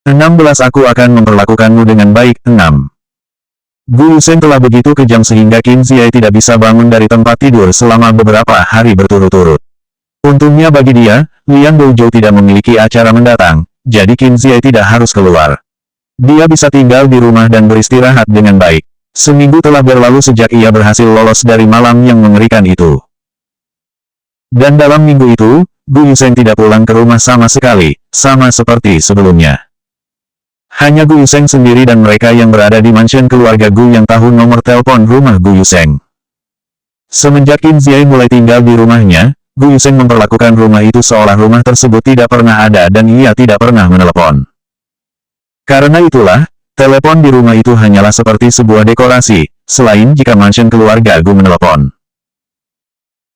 16 Aku akan memperlakukanmu dengan baik. 6. Gu Yusheng telah begitu kejam sehingga Qin Ziyi tidak bisa bangun dari tempat tidur selama beberapa hari berturut-turut. Untungnya bagi dia, Liang Douzhou tidak memiliki acara mendatang, jadi Qin Ziyi tidak harus keluar. Dia bisa tinggal di rumah dan beristirahat dengan baik. Seminggu telah berlalu sejak ia berhasil lolos dari malam yang mengerikan itu. Dan dalam minggu itu, Gu Yusheng tidak pulang ke rumah sama sekali, sama seperti sebelumnya. Hanya Gu Yusheng sendiri dan mereka yang berada di mansion keluarga Gu yang tahu nomor telepon rumah Gu Yusheng. Semenjak Qin Ziyi mulai tinggal di rumahnya, Gu Yusheng memperlakukan rumah itu seolah rumah tersebut tidak pernah ada dan ia tidak pernah menelepon. Karena itulah, telepon di rumah itu hanyalah seperti sebuah dekorasi, selain jika mansion keluarga Gu menelepon.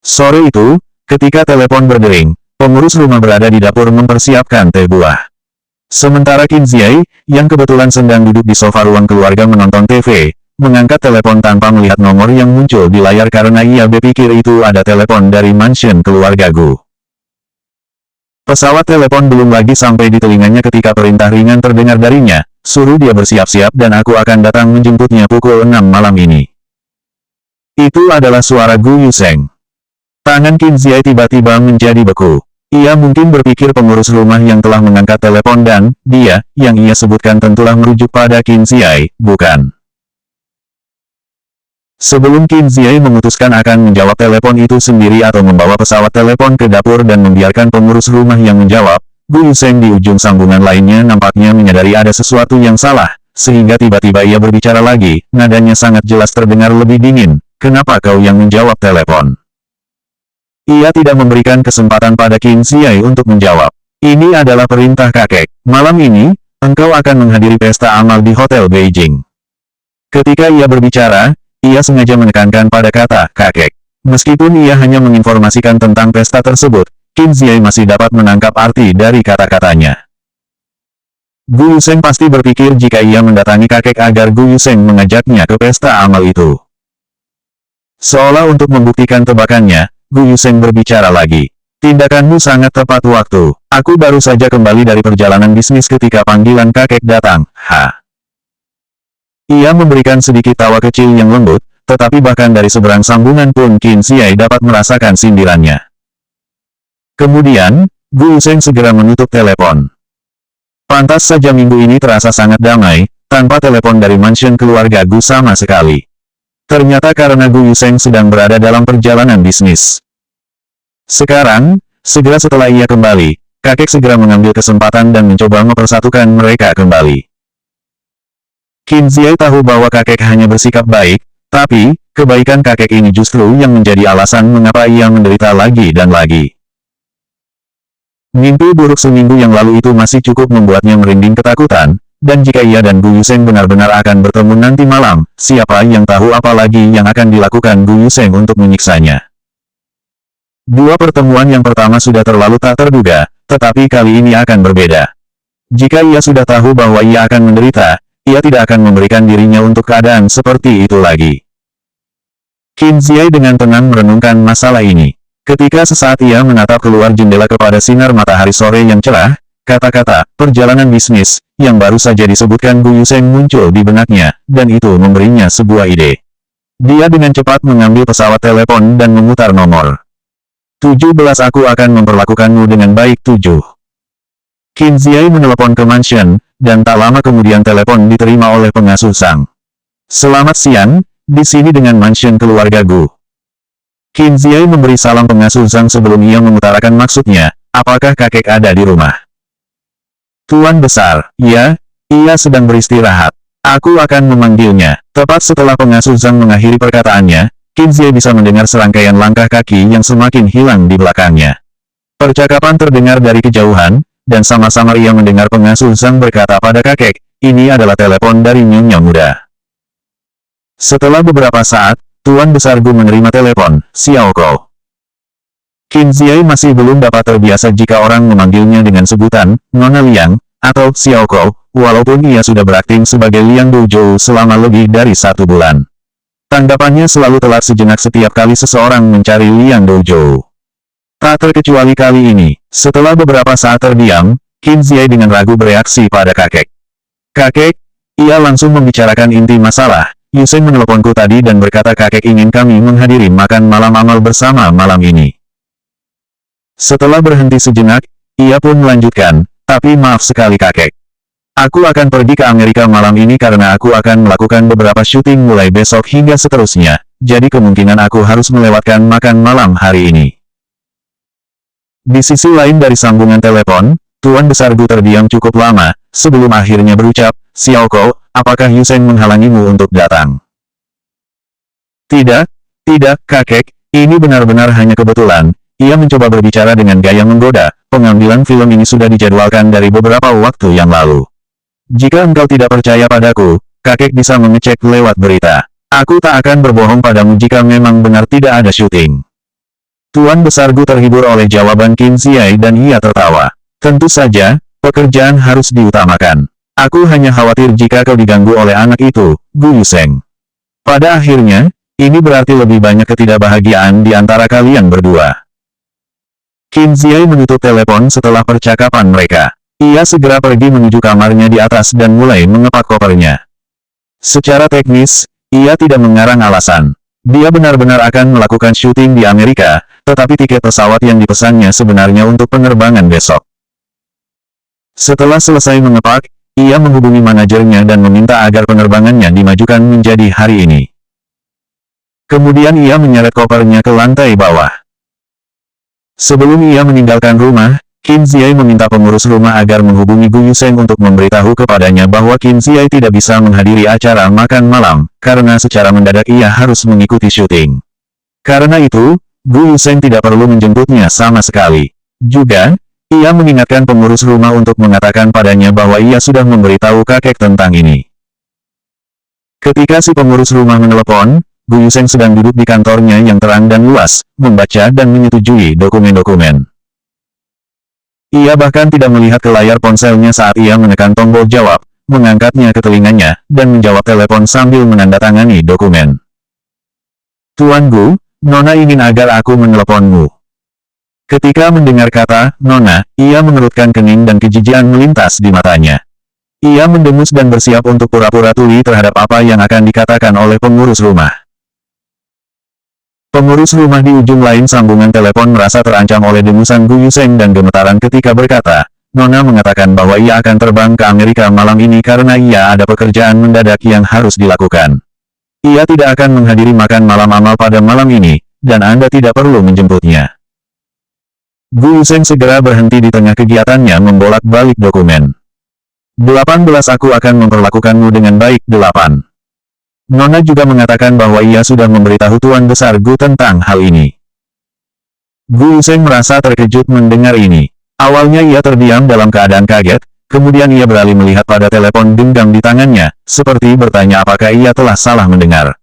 Sore itu, ketika telepon berdering, pengurus rumah berada di dapur mempersiapkan teh buah. Sementara Qin Ziyi, yang kebetulan sedang duduk di sofa ruang keluarga menonton TV, mengangkat telepon tanpa melihat nomor yang muncul di layar karena ia berpikir itu ada telepon dari mansion keluarga Gu. Pesawat telepon belum lagi sampai di telinganya ketika perintah ringan terdengar darinya, suruh dia bersiap-siap dan aku akan datang menjemputnya pukul 6 malam ini. Itu adalah suara Gu Yusheng. Tangan Qin Ziyi tiba-tiba menjadi beku. Ia mungkin berpikir pengurus rumah yang telah mengangkat telepon dan, dia, yang ia sebutkan tentulah merujuk pada Qin Ziyi, bukan. Sebelum Qin Ziyi memutuskan akan menjawab telepon itu sendiri atau membawa pesawat telepon ke dapur dan membiarkan pengurus rumah yang menjawab, Gu Yusheng di ujung sambungan lainnya nampaknya menyadari ada sesuatu yang salah, sehingga tiba-tiba ia berbicara lagi, nadanya sangat jelas terdengar lebih dingin, "Kenapa kau yang menjawab telepon?" Ia tidak memberikan kesempatan pada Qin Ziyi untuk menjawab. Ini adalah perintah kakek. Malam ini, engkau akan menghadiri pesta amal di Hotel Beijing. Ketika ia berbicara, ia sengaja menekankan pada kata kakek. Meskipun ia hanya menginformasikan tentang pesta tersebut, Qin Ziyi masih dapat menangkap arti dari kata-katanya. Gu Yusheng pasti berpikir jika ia mendatangi kakek agar Gu Yusheng mengajaknya ke pesta amal itu. Seolah untuk membuktikan tebakannya, Gu Yusheng berbicara lagi. Tindakanmu sangat tepat waktu. Aku baru saja kembali dari perjalanan bisnis ketika panggilan kakek datang. Ia memberikan sedikit tawa kecil yang lembut, tetapi bahkan dari seberang sambungan pun Qin Ziyi dapat merasakan sindirannya. Kemudian, Gu Yusheng segera menutup telepon. Pantas saja minggu ini terasa sangat damai, tanpa telepon dari mansion keluarga Gu sama sekali. Ternyata karena Gu Yusheng sedang berada dalam perjalanan bisnis. Sekarang, segera setelah ia kembali, kakek segera mengambil kesempatan dan mencoba mempersatukan mereka kembali. Qin Ziyi tahu bahwa kakek hanya bersikap baik, tapi, kebaikan kakek ini justru yang menjadi alasan mengapa ia menderita lagi dan lagi. Mimpi buruk seminggu yang lalu itu masih cukup membuatnya merinding ketakutan. Dan jika ia dan Gu Yusheng benar-benar akan bertemu nanti malam, siapa yang tahu apa lagi yang akan dilakukan Gu Yusheng untuk menyiksanya. Dua pertemuan yang pertama sudah terlalu tak terduga, tetapi kali ini akan berbeda. Jika ia sudah tahu bahwa ia akan menderita, ia tidak akan memberikan dirinya untuk keadaan seperti itu lagi. Qin Ziyi dengan tenang merenungkan masalah ini. Ketika sesaat ia menatap keluar jendela kepada sinar matahari sore yang cerah, kata-kata perjalanan bisnis yang baru saja disebutkan Gu Yusheng muncul di benaknya, dan itu memberinya sebuah ide. Dia dengan cepat mengambil pesawat telepon dan memutar nomor. 17 Aku akan memperlakukanmu dengan baik. 7. Qin Ziyi menelepon ke mansion, dan tak lama kemudian telepon diterima oleh pengasuh Sang. Selamat siang, di sini dengan mansion keluarga Gu. Qin Ziyi memberi salam pengasuh Sang sebelum ia mengutarakan maksudnya, apakah kakek ada di rumah? Tuan Besar, ya, ia sedang beristirahat. Aku akan memanggilnya. Tepat setelah pengasuh Zhang mengakhiri perkataannya, Qin Ziyi bisa mendengar serangkaian langkah kaki yang semakin hilang di belakangnya. Percakapan terdengar dari kejauhan, dan sama-sama ia mendengar pengasuh Zhang berkata pada kakek, ini adalah telepon dari Nyonya Muda. Setelah beberapa saat, Tuan Besar Gu menerima telepon, Xiao Kou. Qin Ziyi masih belum dapat terbiasa jika orang memanggilnya dengan sebutan Nona Liang atau Xiao Kou, walaupun ia sudah berakting sebagai Liang Douzhou selama lebih dari 1 bulan. Tanggapannya selalu telat sejenak setiap kali seseorang mencari Liang Douzhou. Tak terkecuali kali ini, setelah beberapa saat terdiam, Qin Ziai dengan ragu bereaksi pada kakek. Kakek, ia langsung membicarakan inti masalah. Yuseng meneleponku tadi dan berkata kakek ingin kami menghadiri makan malam amal bersama malam ini. Setelah berhenti sejenak, ia pun melanjutkan, tapi maaf sekali kakek. Aku akan pergi ke Amerika malam ini karena aku akan melakukan beberapa syuting mulai besok hingga seterusnya, jadi kemungkinan aku harus melewatkan makan malam hari ini. Di sisi lain dari sambungan telepon, Tuan Besar Gu terdiam cukup lama, sebelum akhirnya berucap, Xiaoko, apakah Yuseng menghalangimu untuk datang? Tidak, kakek, ini benar-benar hanya kebetulan. Ia mencoba berbicara dengan gaya menggoda, pengambilan film ini sudah dijadwalkan dari beberapa waktu yang lalu. Jika engkau tidak percaya padaku, kakek bisa mengecek lewat berita. Aku tak akan berbohong padamu jika memang benar tidak ada syuting. Tuan Besar Gu terhibur oleh jawaban Qin Ziai dan ia tertawa. Tentu saja, pekerjaan harus diutamakan. Aku hanya khawatir jika kau diganggu oleh anak itu, Gu Yuseng. Pada akhirnya, ini berarti lebih banyak ketidakbahagiaan di antara kalian berdua. Qin Ziai menutup telepon setelah percakapan mereka. Ia segera pergi menuju kamarnya di atas dan mulai mengepak kopernya. Secara teknis, ia tidak mengarang alasan. Dia benar-benar akan melakukan syuting di Amerika, tetapi tiket pesawat yang dipesannya sebenarnya untuk penerbangan besok. Setelah selesai mengepak, ia menghubungi manajernya dan meminta agar penerbangannya dimajukan menjadi hari ini. Kemudian ia menyeret kopernya ke lantai bawah. Sebelum ia meninggalkan rumah, Qin Ziai meminta pengurus rumah agar menghubungi Gu Yuseng untuk memberitahu kepadanya bahwa Qin Ziai tidak bisa menghadiri acara makan malam, karena secara mendadak ia harus mengikuti syuting. Karena itu, Gu Yuseng tidak perlu menjemputnya sama sekali. Juga, ia mengingatkan pengurus rumah untuk mengatakan padanya bahwa ia sudah memberitahu kakek tentang ini. Ketika si pengurus rumah menelepon, Gu Yuseng sedang duduk di kantornya yang terang dan luas, membaca dan menyetujui dokumen-dokumen. Ia bahkan tidak melihat ke layar ponselnya saat ia menekan tombol jawab, mengangkatnya ke telinganya, dan menjawab telepon sambil menandatangani dokumen. Tuan Gu, Nona ingin agar aku meneleponmu. Ketika mendengar kata, Nona, ia mengerutkan kening dan kejijian melintas di matanya. Ia mendengus dan bersiap untuk pura-pura tuli terhadap apa yang akan dikatakan oleh pengurus rumah. Pengurus rumah di ujung lain sambungan telepon merasa terancam oleh dengusan Gu Yuseng dan gemetaran ketika berkata, Nona mengatakan bahwa ia akan terbang ke Amerika malam ini karena ia ada pekerjaan mendadak yang harus dilakukan. Ia tidak akan menghadiri makan malam amal pada malam ini, dan Anda tidak perlu menjemputnya. Gu Yuseng segera berhenti di tengah kegiatannya membolak-balik dokumen. 18 Aku akan memperlakukanmu dengan baik. 8. Nona juga mengatakan bahwa ia sudah memberitahu Tuan Besar Gu tentang hal ini. Gu Yuseng merasa terkejut mendengar ini. Awalnya ia terdiam dalam keadaan kaget, kemudian ia beralih melihat pada telepon genggam di tangannya, seperti bertanya apakah ia telah salah mendengar.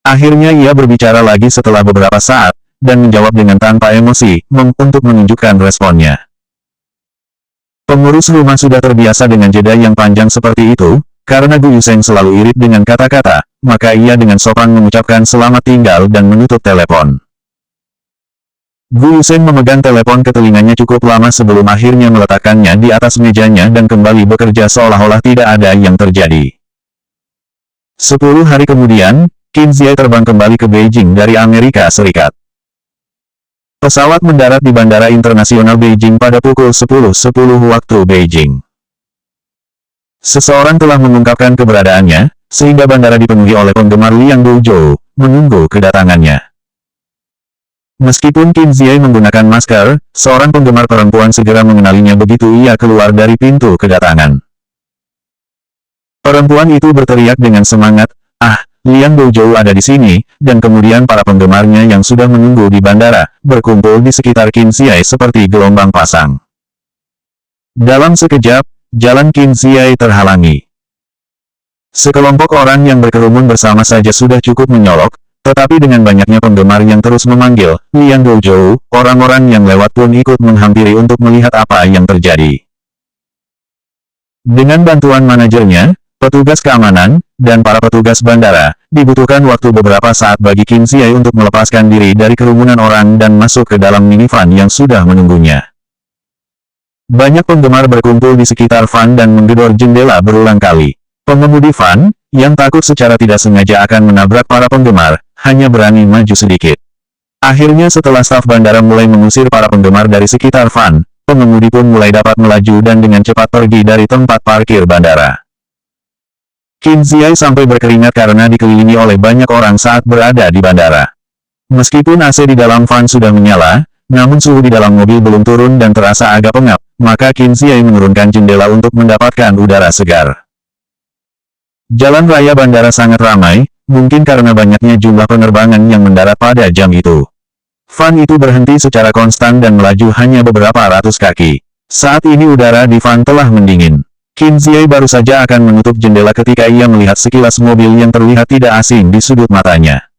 Akhirnya ia berbicara lagi setelah beberapa saat, dan menjawab dengan tanpa emosi, untuk menunjukkan responnya. Pengurus rumah sudah terbiasa dengan jeda yang panjang seperti itu, karena Gu Yuseng selalu irit dengan kata-kata, maka ia dengan sopan mengucapkan selamat tinggal dan menutup telepon. Gu Yuseng memegang telepon ke telinganya cukup lama sebelum akhirnya meletakkannya di atas mejanya dan kembali bekerja seolah-olah tidak ada yang terjadi. 10 hari kemudian, Qin Ziai terbang kembali ke Beijing dari Amerika Serikat. Pesawat mendarat di Bandara Internasional Beijing pada pukul 10.10 waktu Beijing. Seseorang telah mengungkapkan keberadaannya, sehingga bandara dipenuhi oleh penggemar Liang Douzhou, menunggu kedatangannya. Meskipun Qin Ziai menggunakan masker, seorang penggemar perempuan segera mengenalinya begitu ia keluar dari pintu kedatangan. Perempuan itu berteriak dengan semangat, "Ah, Liang Douzhou ada di sini," dan kemudian para penggemarnya yang sudah menunggu di bandara, berkumpul di sekitar Qin Ziai seperti gelombang pasang. Dalam sekejap, jalan Qin Ziai terhalangi. Sekelompok orang yang berkerumun bersama saja sudah cukup menyolok, tetapi dengan banyaknya penggemar yang terus memanggil, Liang Douzhou, orang-orang yang lewat pun ikut menghampiri untuk melihat apa yang terjadi. Dengan bantuan manajernya, petugas keamanan, dan para petugas bandara, dibutuhkan waktu beberapa saat bagi Qin Ziai untuk melepaskan diri dari kerumunan orang dan masuk ke dalam minivan yang sudah menunggunya. Banyak penggemar berkumpul di sekitar van dan menggedor jendela berulang kali. Pengemudi van, yang takut secara tidak sengaja akan menabrak para penggemar, hanya berani maju sedikit. Akhirnya setelah staf bandara mulai mengusir para penggemar dari sekitar van, pengemudi pun mulai dapat melaju dan dengan cepat pergi dari tempat parkir bandara. Qin Ziai sampai berkeringat karena dikelilingi oleh banyak orang saat berada di bandara. Meskipun AC di dalam van sudah menyala, namun suhu di dalam mobil belum turun dan terasa agak pengap, maka Qin Ziai menurunkan jendela untuk mendapatkan udara segar. Jalan raya bandara sangat ramai, mungkin karena banyaknya jumlah penerbangan yang mendarat pada jam itu. Van itu berhenti secara konstan dan melaju hanya beberapa ratus kaki. Saat ini udara di van telah mendingin. Qin Ziai baru saja akan menutup jendela ketika ia melihat sekilas mobil yang terlihat tidak asing di sudut matanya.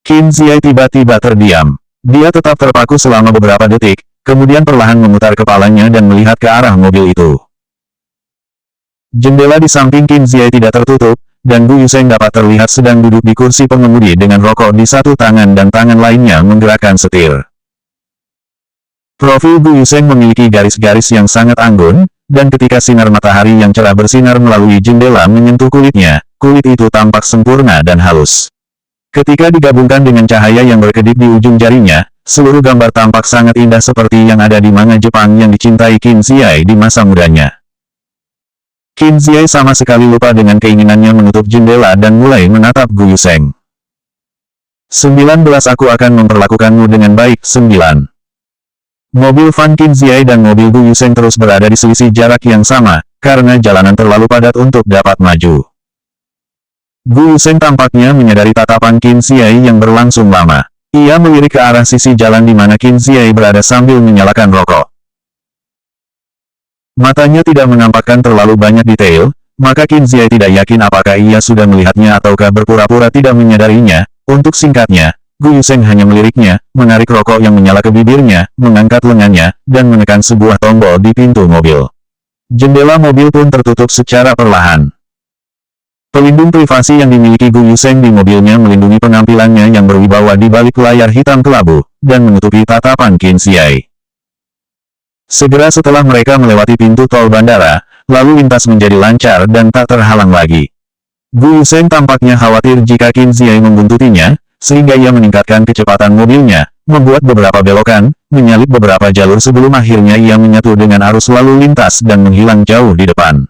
Qin Ziai tiba-tiba terdiam. Dia tetap terpaku selama beberapa detik, kemudian perlahan memutar kepalanya dan melihat ke arah mobil itu. Jendela di samping Qin Ziai tidak tertutup, dan Gu Yusheng dapat terlihat sedang duduk di kursi pengemudi dengan rokok di satu tangan dan tangan lainnya menggerakkan setir. Profil Gu Yusheng memiliki garis-garis yang sangat anggun, dan ketika sinar matahari yang cerah bersinar melalui jendela menyentuh kulitnya, kulit itu tampak sempurna dan halus. Ketika digabungkan dengan cahaya yang berkedip di ujung jarinya, seluruh gambar tampak sangat indah seperti yang ada di manga Jepang yang dicintai Qin Ziai di masa mudanya. Qin Ziai sama sekali lupa dengan keinginannya menutup jendela dan mulai menatap Gu Yusheng. 19 Aku akan memperlakukanmu dengan baik. 9. Mobil van Qin Ziai dan mobil Gu Yusheng terus berada di selisih jarak yang sama, karena jalanan terlalu padat untuk dapat maju. Gu Yusheng tampaknya menyadari tatapan Qin Ziai yang berlangsung lama. Ia melirik ke arah sisi jalan di mana Qin Ziai berada sambil menyalakan rokok. Matanya tidak menampakkan terlalu banyak detail, maka Qin Ziai tidak yakin apakah ia sudah melihatnya ataukah berpura-pura tidak menyadarinya. Untuk singkatnya, Gu Yusheng hanya meliriknya, menarik rokok yang menyala ke bibirnya, mengangkat lengannya, dan menekan sebuah tombol di pintu mobil. Jendela mobil pun tertutup secara perlahan. Pelindung privasi yang dimiliki Gu Yusheng di mobilnya melindungi penampilannya yang berwibawa di balik layar hitam kelabu, dan menutupi tatapan Qin Ziai. Segera setelah mereka melewati pintu tol bandara, lalu lintas menjadi lancar dan tak terhalang lagi. Gu Yusheng tampaknya khawatir jika Qin Ziai membuntutinya, sehingga ia meningkatkan kecepatan mobilnya, membuat beberapa belokan, menyalip beberapa jalur sebelum akhirnya ia menyatu dengan arus lalu lintas dan menghilang jauh di depan.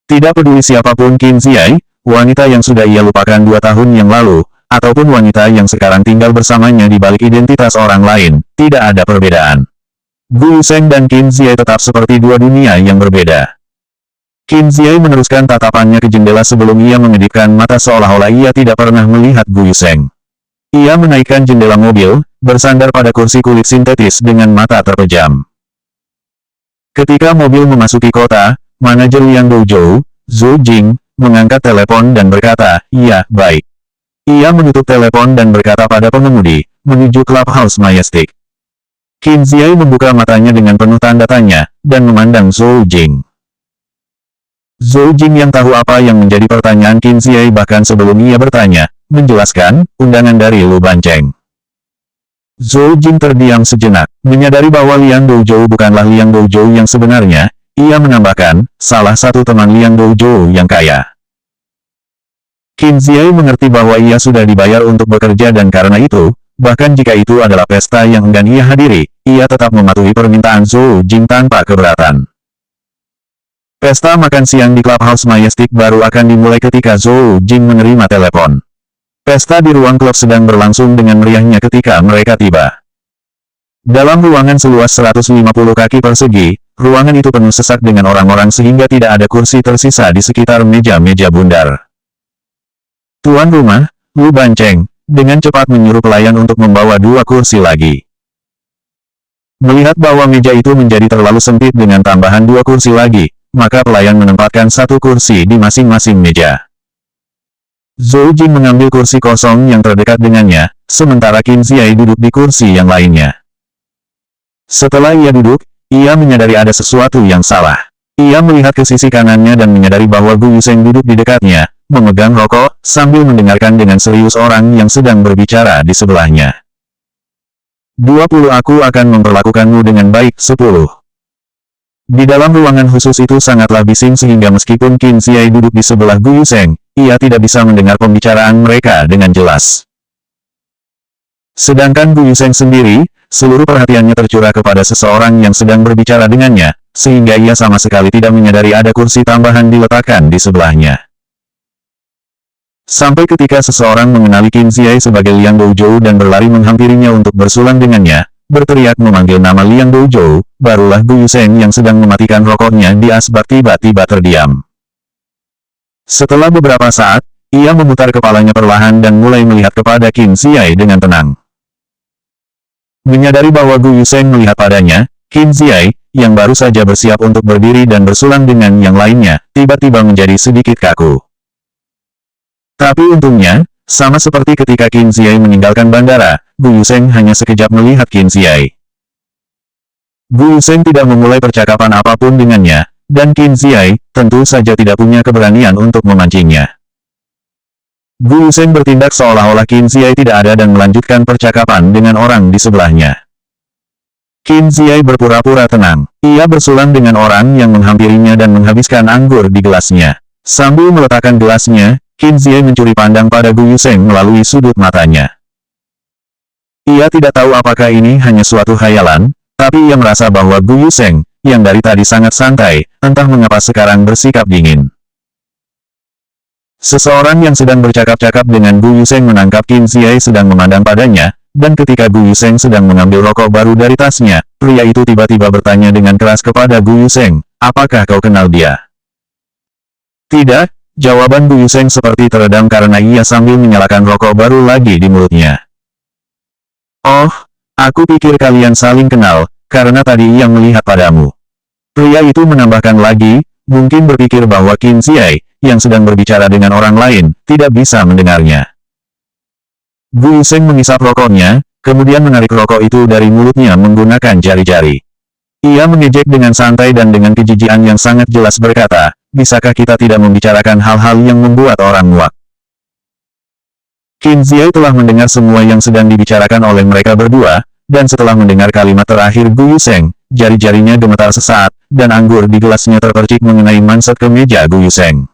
Tidak peduli siapapun Qin Ziai, wanita yang sudah ia lupakan 2 tahun yang lalu, ataupun wanita yang sekarang tinggal bersamanya di balik identitas orang lain, tidak ada perbedaan. Gu Yusheng dan Qin Ziai tetap seperti dua dunia yang berbeda. Qin Ziai meneruskan tatapannya ke jendela sebelum ia mengedipkan mata seolah-olah ia tidak pernah melihat Gu Yusheng. Ia menaikkan jendela mobil, bersandar pada kursi kulit sintetis dengan mata terpejam. Ketika mobil memasuki kota, manajer Liang Douzhou, Zhou Jing, mengangkat telepon dan berkata, "Iya, baik." Ia menutup telepon dan berkata pada pengemudi, "Menuju Clubhouse Majestic." Qin Ziai membuka matanya dengan penuh tanda tanya, dan memandang Zhou Jing. Zhou Jing yang tahu apa yang menjadi pertanyaan Qin Ziai bahkan sebelum ia bertanya, menjelaskan, undangan dari Lu Bancheng. Zhou Jing terdiam sejenak, menyadari bahwa Liang Douzhou bukanlah Liang Douzhou yang sebenarnya. Ia menambahkan, salah satu teman Liang Douzhou yang kaya. Qin Ziai mengerti bahwa ia sudah dibayar untuk bekerja dan karena itu, bahkan jika itu adalah pesta yang enggan ia hadiri, ia tetap mematuhi permintaan Zhou Jing tanpa keberatan. Pesta makan siang di Clubhouse Majestic baru akan dimulai ketika Zhou Jing menerima telepon. Pesta di ruang klub sedang berlangsung dengan meriahnya ketika mereka tiba. Dalam ruangan seluas 150 kaki persegi, ruangan itu penuh sesak dengan orang-orang sehingga tidak ada kursi tersisa di sekitar meja-meja bundar. Tuan rumah, Lu Bancheng, dengan cepat menyuruh pelayan untuk membawa 2 kursi lagi. Melihat bahwa meja itu menjadi terlalu sempit dengan tambahan 2 kursi lagi, maka pelayan menempatkan 1 kursi di masing-masing meja. Zhou Jing mengambil kursi kosong yang terdekat dengannya, sementara Qin Ziai duduk di kursi yang lainnya. Setelah ia duduk, ia menyadari ada sesuatu yang salah. Ia melihat ke sisi kanannya dan menyadari bahwa Gu Yusheng duduk di dekatnya, memegang rokok, sambil mendengarkan dengan serius orang yang sedang berbicara di sebelahnya. 20 aku akan memperlakukanmu dengan baik. 10. Di dalam ruangan khusus itu sangatlah bising sehingga meskipun Qin Ziai duduk di sebelah Gu Yuseng, ia tidak bisa mendengar pembicaraan mereka dengan jelas. Sedangkan Gu Yuseng sendiri, seluruh perhatiannya tercurah kepada seseorang yang sedang berbicara dengannya, sehingga ia sama sekali tidak menyadari ada kursi tambahan diletakkan di sebelahnya. Sampai ketika seseorang mengenali Qin Ziai sebagai Liang Douzhou dan berlari menghampirinya untuk bersulang dengannya, berteriak memanggil nama Liang Douzhou, barulah Gu Yuseng yang sedang mematikan rokoknya di asbak tiba-tiba terdiam. Setelah beberapa saat, ia memutar kepalanya perlahan dan mulai melihat kepada Qin Ziai dengan tenang. Menyadari bahwa Gu Yuseng melihat padanya, Qin Ziai, yang baru saja bersiap untuk berdiri dan bersulang dengan yang lainnya, tiba-tiba menjadi sedikit kaku. Tapi untungnya, sama seperti ketika Qin Ziai meninggalkan bandara, Gu Yuseng hanya sekejap melihat Qin Ziai. Gu Yuseng tidak memulai percakapan apapun dengannya, dan Qin Ziai tentu saja tidak punya keberanian untuk memancingnya. Gu Yuseng bertindak seolah-olah Qin Ziai tidak ada dan melanjutkan percakapan dengan orang di sebelahnya. Qin Ziai berpura-pura tenang. Ia bersulang dengan orang yang menghampirinya dan menghabiskan anggur di gelasnya. Sambil meletakkan gelasnya, Qin Ziai mencuri pandang pada Gu Yuseng melalui sudut matanya. Ia tidak tahu apakah ini hanya suatu khayalan, tapi ia merasa bahwa Gu Yuseng, yang dari tadi sangat santai, entah mengapa sekarang bersikap dingin. Seseorang yang sedang bercakap-cakap dengan Gu Yuseng menangkap Qin Ziai sedang memandang padanya, dan ketika Gu Yuseng sedang mengambil rokok baru dari tasnya, pria itu tiba-tiba bertanya dengan keras kepada Gu Yuseng, "Apakah kau kenal dia?" "Tidak," jawaban Gu Yuseng seperti teredam karena ia sambil menyalakan rokok baru lagi di mulutnya. "Oh, aku pikir kalian saling kenal, karena tadi ia melihat padamu." Pria itu menambahkan lagi, mungkin berpikir bahwa Qin Ziai, yang sedang berbicara dengan orang lain, tidak bisa mendengarnya. Gu Yuseng mengisap rokoknya, kemudian menarik rokok itu dari mulutnya menggunakan jari-jari. Ia mengejek dengan santai dan dengan kejijikan yang sangat jelas berkata, "Bisakah kita tidak membicarakan hal-hal yang membuat orang muak?" Qin Ziai telah mendengar semua yang sedang dibicarakan oleh mereka berdua, dan setelah mendengar kalimat terakhir Gu Yuseng, jari-jarinya gemetar sesaat, dan anggur di gelasnya terpercik mengenai manset ke meja Gu Yuseng.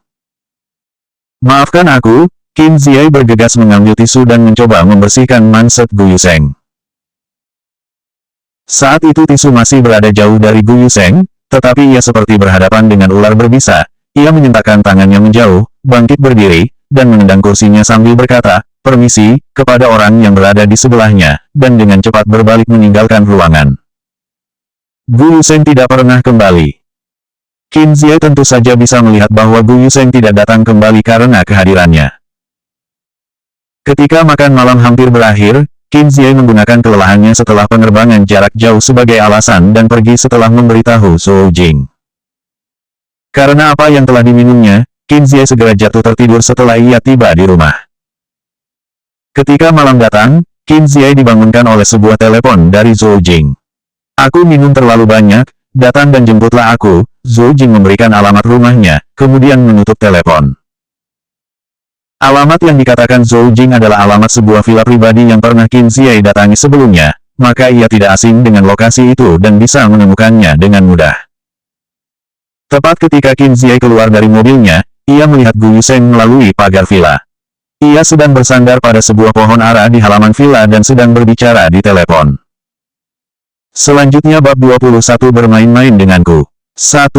"Maafkan aku," Qin Ziai bergegas mengambil tisu dan mencoba membersihkan manset Gu Yuseng. Saat itu tisu masih berada jauh dari Gu Yuseng, tetapi ia seperti berhadapan dengan ular berbisa. Ia menyentakkan tangannya menjauh, bangkit berdiri, dan menendang kursinya sambil berkata, "Permisi," kepada orang yang berada di sebelahnya, dan dengan cepat berbalik meninggalkan ruangan. Gu Yuseng tidak pernah kembali. Qin Ziai tentu saja bisa melihat bahwa Gu Yuseng tidak datang kembali karena kehadirannya. Ketika makan malam hampir berakhir, Qin Ziai menggunakan kelelahannya setelah penerbangan jarak jauh sebagai alasan dan pergi setelah memberitahu Zhou Jing. Karena apa yang telah diminumnya, Qin Ziai segera jatuh tertidur setelah ia tiba di rumah. Ketika malam datang, Qin Ziai dibangunkan oleh sebuah telepon dari Zhou Jing. "Aku minum terlalu banyak, datang dan jemputlah aku." Zhou Jing memberikan alamat rumahnya, kemudian menutup telepon. Alamat yang dikatakan Zhou Jing adalah alamat sebuah villa pribadi yang pernah Qin Ziai datangi sebelumnya, maka ia tidak asing dengan lokasi itu dan bisa menemukannya dengan mudah. Tepat ketika Qin Ziai keluar dari mobilnya, ia melihat Gu Yuseng melalui pagar villa. Ia sedang bersandar pada sebuah pohon ara di halaman villa dan sedang berbicara di telepon. Selanjutnya bab 21 bermain-main denganku. 1.